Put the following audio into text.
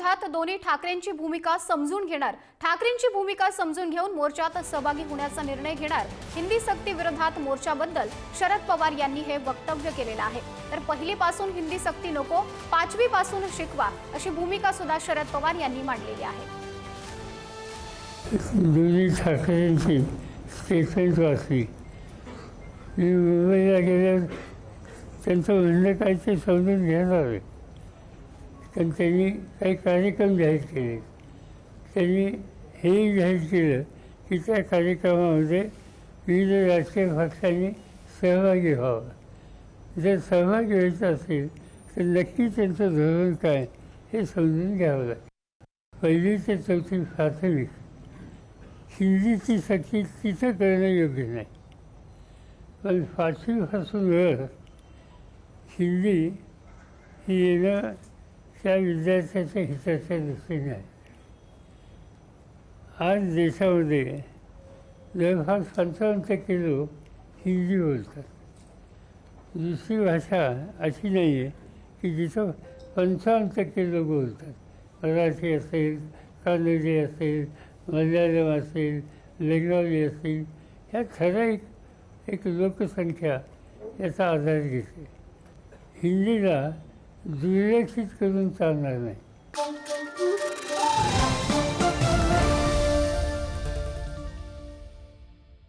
विरोधात दोन्ही ठाकरेंची भूमिका समजून घेणार, ठाकरेंची भूमिका समजून घेऊन मोर्चात सहभागी होण्याचा निर्णय घेणार। हिंदी सक्ती विरोधात मोर्चाबद्दल शरद पवार यांनी हे वक्तव्य केलेलं आहे। तर पहिलीपासून हिंदी सक्ती नको, पाचवीपासून शिकवा अशी भूमिका सुद्धा शरद पवार यांनी मांडलेली आहे। दोन्ही ठाकरेंची स्टेटमेंट वाचली, मी मुंबईला गेल्यावर त्यांचं म्हणणं काय ते समजून घेणार आहे। कारण त्यांनी काही कार्यक्रम जाहीर केले, त्यांनी हेही जाहीर केलं की त्या कार्यक्रमामध्ये विविध राजकीय पक्षांनी सहभागी व्हावं। जर सहभागी व्हायचं असेल तर नक्की त्यांचं धोरण काय हे समजून घ्यावं लागेल। पहिली ते चौथी प्राथमिक हिंदीची सक्ती तिथं करणं योग्य नाही, पण पाचवीपासून वर हिंदी ही येणं त्या विद्यार्थ्याच्या हिताच्या दृष्टीने आहे। आज देशामध्ये जवळपास 55% लोक हिंदी बोलतात। दुसरी भाषा अशी नाही आहे की जिथं 55% लोक बोलतात। मराठी असेल, कानडी असेल, मल्याळम असेल, बेंगॉली असेल, ह्या ठराविक एक लोकसंख्या याचा आधार घेते। हिंदीला दुर्लक्षित करून चालणार नाही।